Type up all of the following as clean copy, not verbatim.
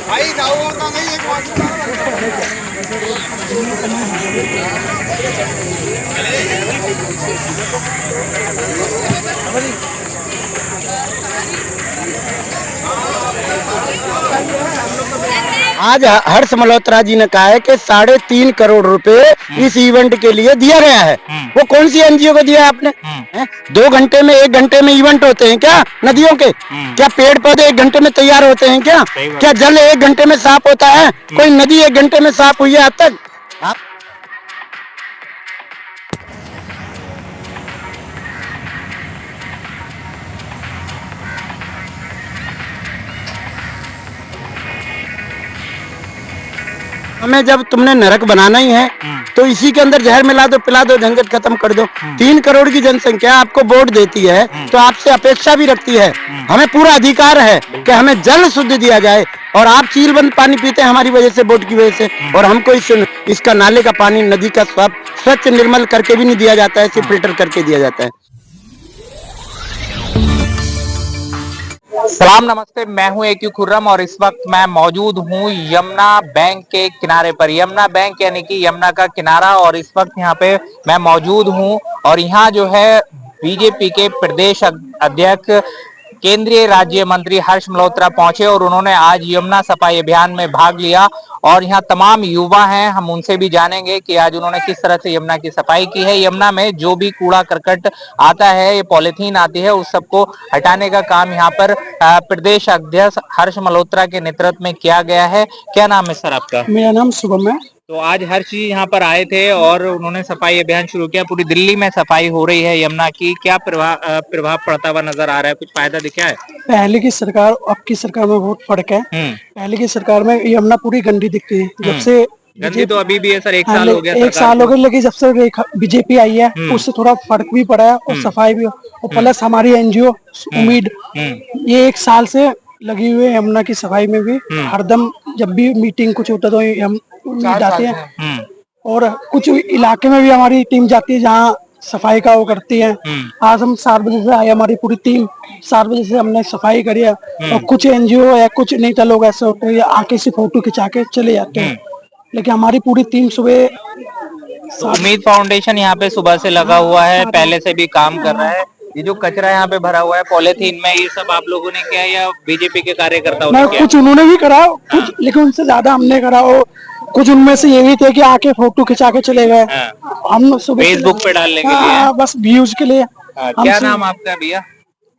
भाई जाओ ना नहीं एक आज हर्ष मल्होत्रा जी ने कहा है कि 3.5 करोड़ रुपए इस इवेंट के लिए दिया गया है। वो कौन सी एनजीओ को दिया है आपने? 2 घंटे में 1 घंटे में इवेंट होते हैं क्या नदियों के? क्या पेड़ पौधे 1 घंटे में तैयार होते हैं क्या? क्या जल 1 घंटे में साफ होता है? कोई नदी 1 घंटे में साफ हुई है आज तक? हमें जब तुमने नरक बनाना ही है तो इसी के अंदर जहर मिला दो, पिला दो, झंझट खत्म कर दो। 3 करोड़ की जनसंख्या आपको वोट देती है तो आपसे अपेक्षा भी रखती है। हमें पूरा अधिकार है कि हमें जल शुद्ध दिया जाए और आप चीलबंद पानी पीते हैं हमारी वजह से, वोट की वजह से। और हमको इसका नाले का पानी, नदी का स्वच्छ निर्मल करके भी नहीं दिया जाता है, सिर्फ फिल्टर करके दिया जाता है। सलाम नमस्ते, मैं हूं AQ खुर्रम और इस वक्त मैं मौजूद हूं यमुना बैंक के किनारे पर। यमुना बैंक यानी कि यमुना का किनारा, और इस वक्त यहां पे मैं मौजूद हूं और यहां जो है बीजेपी के प्रदेश अध्यक्ष केंद्रीय राज्य मंत्री हर्ष मल्होत्रा पहुंचे और उन्होंने आज यमुना सफाई अभियान में भाग लिया। और यहाँ तमाम युवा हैं, हम उनसे भी जानेंगे कि आज उन्होंने किस तरह से यमुना की सफाई की है। यमुना में जो भी कूड़ा करकट आता है, ये पॉलिथीन आती है, उस सबको हटाने का काम यहाँ पर प्रदेश अध्यक्ष हर्ष मल्होत्रा के नेतृत्व में किया गया है। क्या नाम है सर आपका? मेरा नाम शुभम है। तो आज हर्ष जी यहाँ पर आए थे और उन्होंने सफाई अभियान शुरू किया। पूरी दिल्ली में सफाई हो रही है यमुना की, क्या प्रभाव पड़ता हुआ नजर आ रहा है? कुछ फायदा दिखा है? पहले की सरकार अब की सरकार में बहुत फर्क है। पहले की सरकार में यमुना पूरी गंदी दिखती है, जब से गंदी तो अभी भी है सर, 1 साल हो गया, 1 साल हो गया, लेकिन जब से बीजेपी आई है उससे थोड़ा फर्क भी पड़ा है और सफाई भी। और प्लस हमारी एनजीओ उम्मीद ये 1 साल से लगी हुई है यमुना की सफाई में भी। हरदम जब भी मीटिंग कुछ होता तो उम्मीद आती है। और कुछ इलाके में भी हमारी टीम जाती है जहाँ सफाई का वो करती है। आज हम 7 बजे से आए, हमारी पूरी टीम 7 बजे से हमने सफाई करी है। और कुछ एनजीओ या कुछ नेता लोग ऐसे होते हैं आके से फोटो खिंचा के चले जाते हैं, लेकिन हमारी पूरी टीम सुबह उम्मीद फाउंडेशन यहाँ पे सुबह से लगा हुआ है, पहले से भी काम कर रहा है। ये जो कचरा यहाँ पे भरा हुआ है पॉलिथीन में, ये सब आप लोगों ने किया या बीजेपी के कार्यकर्ताओं ने किया? कुछ उन्होंने भी करा, कुछ लेकिन उनसे ज्यादा हमने करा। और कुछ उनमें से ये भी थे कि आके फोटो खिंचा के चले गए। हम सुबह फेसबुक पे डालने के लिए, बस व्यूज के लिए। क्या नाम आपका भैया?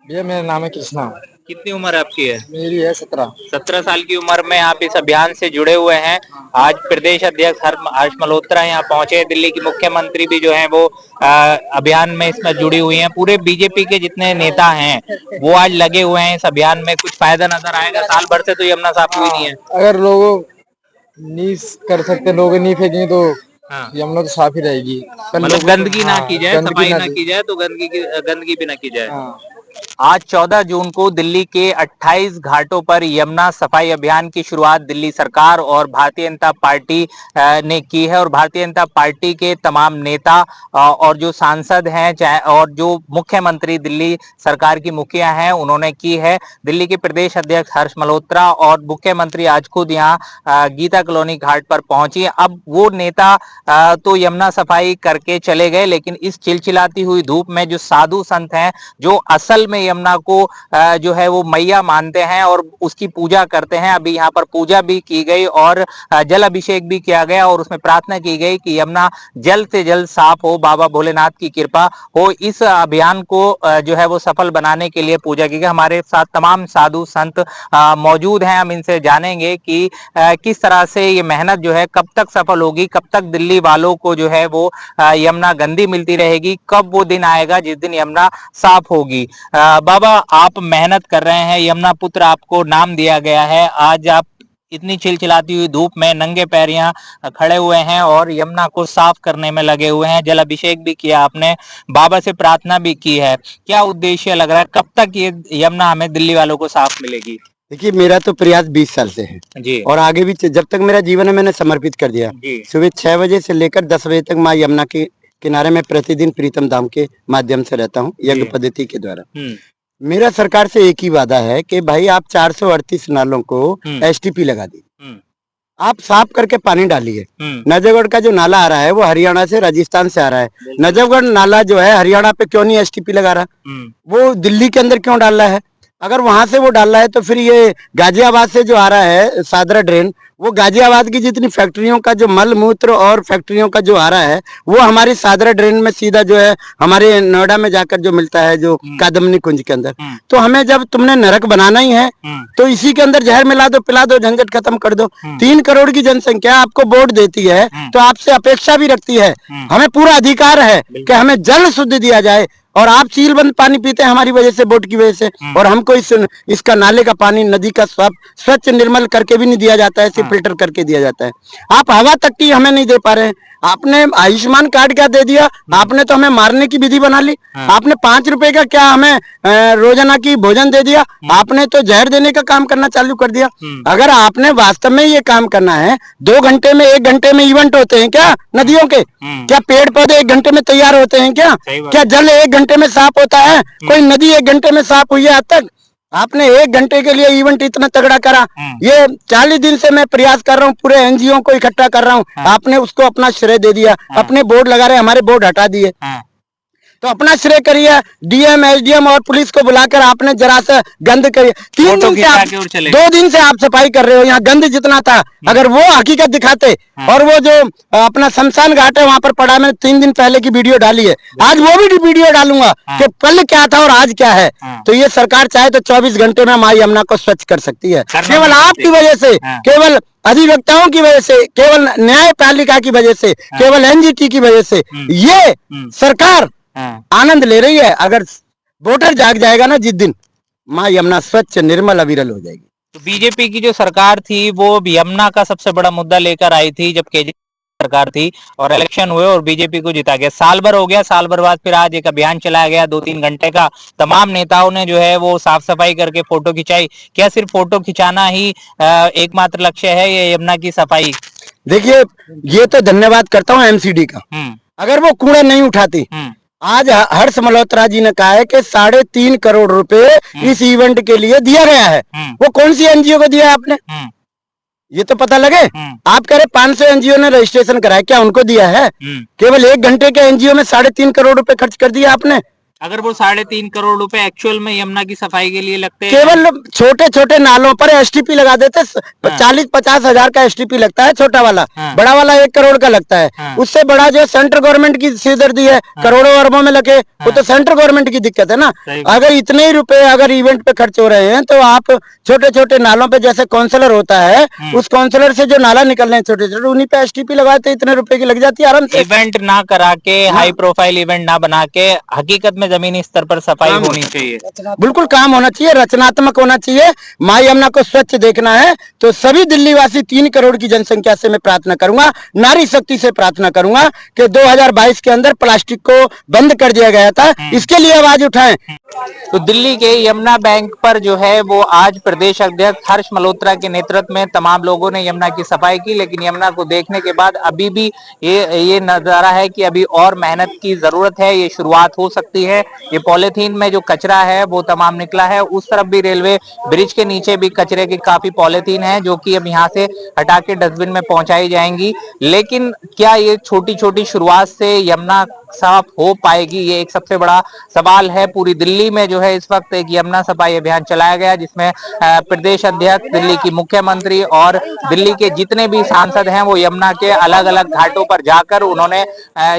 भैया मेरा नाम है कृष्णा। कितनी उम्र आपकी है? मेरी है 17। 17 साल की उम्र में आप इस अभियान से जुड़े हुए हैं। आज प्रदेश अध्यक्ष हर्ष मल्होत्रा यहाँ पहुंचे, दिल्ली की मुख्यमंत्री भी जो है वो अभियान में इसमें जुड़ी हुई हैं। पूरे बीजेपी के जितने नेता हैं वो आज लगे हुए हैं इस अभियान में। कुछ फायदा नजर आएगा? साल भर से तो यमुना साफ हुई नहीं है। अगर लोग नहीं कर सकते, लोग नहीं फेंकेंगे तो यमुना तो साफ ही रहेगी। मतलब गंदगी ना की जाए, सफाई ना की जाए तो गंदगी भी ना की जाए। आज 14 जून को दिल्ली के 28 घाटों पर यमुना सफाई अभियान की शुरुआत दिल्ली सरकार और भारतीय जनता पार्टी ने की है। और भारतीय जनता पार्टी के तमाम नेता और जो सांसद हैं चाहे और जो मुख्यमंत्री दिल्ली सरकार की मुखिया हैं उन्होंने की है। दिल्ली के प्रदेश अध्यक्ष हर्ष मल्होत्रा और मुख्यमंत्री आज खुद यहाँ गीता कॉलोनी घाट पर पहुंची। अब वो नेता तो यमुना सफाई करके चले गए, लेकिन इस चिलचिलाती हुई धूप में जो साधु संत हैं, जो असल में यमुना को जो है वो मैया मानते हैं और उसकी पूजा करते हैं, अभी यहाँ पर पूजा भी की गई और जल अभिषेक भी किया गया और उसमें प्रार्थना की गई कि यमुना जल्द से जल्द साफ हो, बाबा भोलेनाथ की कृपा हो। इस अभियान को जो है वो सफल बनाने के लिए पूजा की गई। हमारे साथ तमाम साधु संत मौजूद हैं, हम इनसे जानेंगे कि किस तरह से ये मेहनत जो है कब तक सफल होगी, कब तक दिल्ली वालों को जो है वो यमुना गंदी मिलती रहेगी, कब वो दिन आएगा जिस दिन यमुना साफ होगी। बाबा, आप मेहनत कर रहे हैं, यमुना पुत्र आपको नाम दिया गया है। आज आप इतनी चिलचिलाती हुई धूप में नंगे पैर यहाँ खड़े हुए हैं और यमुना को साफ करने में लगे हुए हैं। जल अभिषेक भी किया आपने, बाबा से प्रार्थना भी की है। क्या उद्देश्य लग रहा है, कब तक ये यमुना हमें दिल्ली वालों को साफ मिलेगी? देखिए, मेरा तो प्रयास 20 साल से है जी, और आगे भी जब तक मेरा जीवन है मैंने समर्पित कर दिया। सुबह 6 बजे से लेकर 10 बजे तक माँ यमुना की किनारे में प्रतिदिन प्रीतम धाम के माध्यम से रहता हूँ, यज्ञ पद्धति के द्वारा। मेरा सरकार से एक ही वादा है कि भाई आप 438 नालों को एसटीपी लगा दीजिए, आप साफ करके पानी डालिए। नजफगढ़ का जो नाला आ रहा है वो हरियाणा से, राजस्थान से आ रहा है। नजफगढ़ नाला जो है हरियाणा पे क्यों नहीं एसटीपी लगा रहा, वो दिल्ली के अंदर क्यों डाल रहा है? अगर वहां से वो डाल रहा है तो फिर ये गाजियाबाद से जो आ रहा है सादरा ड्रेन, वो गाजियाबाद की जितनी फैक्ट्रियों का जो मल मूत्र और फैक्ट्रियों का जो आ रहा है वो हमारी सादरा ड्रेन में सीधा जो है हमारे नोएडा में जाकर जो मिलता है, जो कादमनी कुंज के अंदर। तो हमें जब तुमने नरक बनाना ही है तो इसी के अंदर जहर मिला दो, पिला दो, झंझट खत्म कर दो। 3 करोड़ की जनसंख्या आपको वोट देती है तो आपसे अपेक्षा भी रखती है, हमें पूरा अधिकार है कि हमें जल शुद्ध दिया जाए। और आप सीलबंद पानी पीते हैं हमारी वजह से, वोट की वजह से, और हमको इसका नाले का पानी, नदी का स्वच्छ निर्मल करके भी नहीं दिया जाता है, सिर्फ फिल्टर करके दिया जाता है। आप हवा तक की हमें नहीं दे पा रहे हैं। आपने आयुष्मान कार्ड क्या दे दिया, आपने तो हमें मारने की विधि बना ली। आपने 5 रुपए का क्या हमें रोजाना की भोजन दे दिया, आपने तो जहर देने का काम करना चालू कर दिया। अगर आपने वास्तव में ये काम करना है, 2 घंटे में 1 घंटे में इवेंट होते हैं क्या नदियों के? क्या पेड़ पौधे 1 घंटे में तैयार होते हैं क्या? क्या जल 1 घंटे में साफ होता है? कोई नदी 1 घंटे में साफ हुई है आज तक? आपने 1 घंटे के लिए इवेंट इतना तगड़ा करा। ये 40 दिन से मैं प्रयास कर रहा हूँ, पूरे एनजीओ को इकट्ठा कर रहा हूँ। आपने उसको अपना श्रेय दे दिया, अपने बोर्ड लगा रहे, हमारे बोर्ड हटा दिए। तो अपना श्रेय करिए, डीएम एसडीएम और पुलिस को बुलाकर आपने जरा सा गंद करिए। 3 दिन से आप, 2 दिन से आप सफाई कर रहे हो, यहाँ गंद जितना था अगर वो हकीकत दिखाते, और वो जो अपना शमशान घाट है वहां पर पड़ा, मैंने 3 दिन पहले की वीडियो डाली है, आज वो भी वीडियो डालूंगा कि कल क्या था और आज क्या है। तो ये सरकार चाहे तो 24 घंटे में माँ यमुना को स्वच्छ कर सकती है, केवल आपकी वजह से, केवल अधिवक्ताओं की वजह से, केवल न्यायपालिका की वजह से, केवल एनजीटी की वजह से ये सरकार आनंद ले रही है। अगर वोटर जाग जाएगा ना जिस दिन, माँ यमुना स्वच्छ निर्मल अविरल हो जाएगी। तो बीजेपी की जो सरकार थी वो यमुना का सबसे बड़ा मुद्दा लेकर आई थी जब केजरीवाल सरकार थी, और इलेक्शन हुए और बीजेपी को जिता गया। साल भर हो गया, साल भर बाद फिर आज एक अभियान चलाया गया 2-3 घंटे का। तमाम नेताओं ने जो है वो साफ सफाई करके फोटो खिंचाई। क्या सिर्फ फोटो खिंचाना ही एकमात्र लक्ष्य है, ये यमुना की सफाई? देखिए, ये तो धन्यवाद करता हूँ एमसीडी का, अगर वो कूड़ा नहीं उठाती। आज हर्ष मल्होत्रा जी ने कहा है कि 3.5 करोड़ रुपए इस इवेंट के लिए दिया गया है। वो कौन सी एनजीओ को दिया है आपने? ये तो पता लगे। आप कह रहे 500 एनजीओ ने रजिस्ट्रेशन कराया, क्या उनको दिया है? केवल 1 घंटे के एनजीओ में 3.5 करोड़ रुपए खर्च कर दिया आपने। अगर वो 3.5 करोड़ रुपए एक्चुअल में यमुना की सफाई के लिए लगते हैं, केवल छोटे छोटे नालों पर एसटीपी लगा देते, 40-50 हजार का एसटीपी लगता है छोटा वाला, बड़ा वाला 1 करोड़ का लगता है। उससे बड़ा जो सेंट्रल गवर्नमेंट की सिरदर्दी है, करोड़ों अरबों में लगे, वो तो सेंट्रल गवर्नमेंट की दिक्कत है ना। अगर इतने ही रुपए अगर इवेंट पे खर्च हो रहे हैं तो आप छोटे छोटे नालों पे, जैसे काउंसलर होता है, उस काउंसलर से जो नाला निकल रहे हैं छोटे छोटे, उन्हीं पे एसटीपी लगाते, इतने रुपए की लग जाती है आराम से। इवेंट ना करा के, हाई प्रोफाइल इवेंट ना बना के, हकीकत में जमीनी स्तर पर सफाई होनी चाहिए। बिल्कुल काम होना चाहिए, रचनात्मक होना चाहिए। माँ यमुना को स्वच्छ देखना है तो सभी दिल्ली वासी 3 करोड़ की जनसंख्या से मैं प्रार्थना करूंगा, नारी शक्ति से प्रार्थना करूंगा कि 2022 के अंदर प्लास्टिक को बंद कर दिया गया था, इसके लिए आवाज उठाएं। तो दिल्ली के यमुना बैंक पर जो है वो आज प्रदेश अध्यक्ष हर्ष मल्होत्रा के नेतृत्व में तमाम लोगों ने यमुना की सफाई की, लेकिन यमुना को देखने के बाद अभी भी ये नजारा है कि अभी और मेहनत की जरूरत है। ये शुरुआत हो सकती है। ये पॉलिथीन में जो कचरा है वो तमाम निकला है, उस तरफ भी रेलवे ब्रिज के नीचे भी कचरे की काफी पॉलिथीन है जो कि अब यहाँ से हटा के डस्टबिन में पहुंचाई जाएंगी। लेकिन क्या ये छोटी छोटी शुरुआत से यमुना साफ हो पाएगी, ये एक सबसे बड़ा सवाल है। पूरी दिल्ली में जो है इस वक्त एक यमुना सफाई अभियान चलाया गया, जिसमें प्रदेश अध्यक्ष, दिल्ली की मुख्यमंत्री और दिल्ली के जितने भी सांसद हैं वो यमुना के अलग अलग घाटों पर जाकर उन्होंने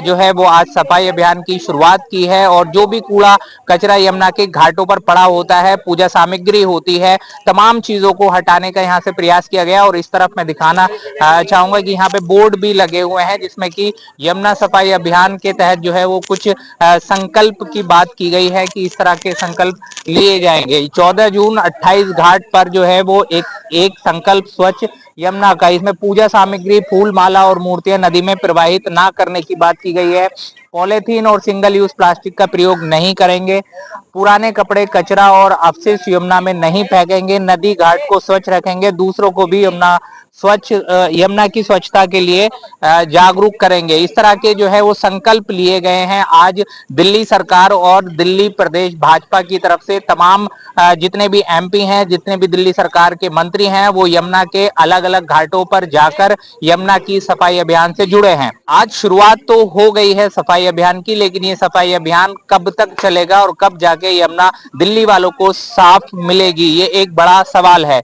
जो है वो आज सफाई अभियान की शुरुआत की है। और जो भी कूड़ा कचरा यमुना के घाटों पर पड़ा होता है, पूजा सामग्री होती है, तमाम चीजों को हटाने का यहाँ से प्रयास किया गया। और इस तरफ मैं दिखाना चाहूंगा कि यहाँ पे बोर्ड भी लगे हुए हैं जिसमें कि यमुना सफाई अभियान के तहत जो है वो कुछ संकल्प की बात की गई है कि इस तरह के संकल्प लिए जाएंगे। 14 जून 28 घाट पर जो है वो एक संकल्प स्वच्छ यमुना का, इसमें पूजा सामग्री, फूल माला और मूर्तियां नदी में प्रवाहित ना करने की बात की गई है। पॉलीथीन और सिंगल यूज प्लास्टिक का प्रयोग नहीं करेंगे, पुराने कपड़े, कचरा और अपशिष्ट यमुना में नहीं फेंकेंगे, नदी घाट को स्वच्छ रखेंगे, दूसरों को भी यमुना स्वच्छ यमुना की स्वच्छता के लिए जागरूक करेंगे। इस तरह के जो है वो संकल्प लिए गए हैं आज दिल्ली सरकार और दिल्ली प्रदेश भाजपा की तरफ से। तमाम जितने भी एमपी हैं, जितने भी दिल्ली सरकार के मंत्री हैं, वो यमुना के अलग अलग घाटों पर जाकर यमुना की सफाई अभियान से जुड़े हैं। आज शुरुआत तो हो गई है सफाई अभियान की, लेकिन ये सफाई अभियान कब तक चलेगा और कब जाके यमुना दिल्ली वालों को साफ मिलेगी, ये एक बड़ा सवाल है।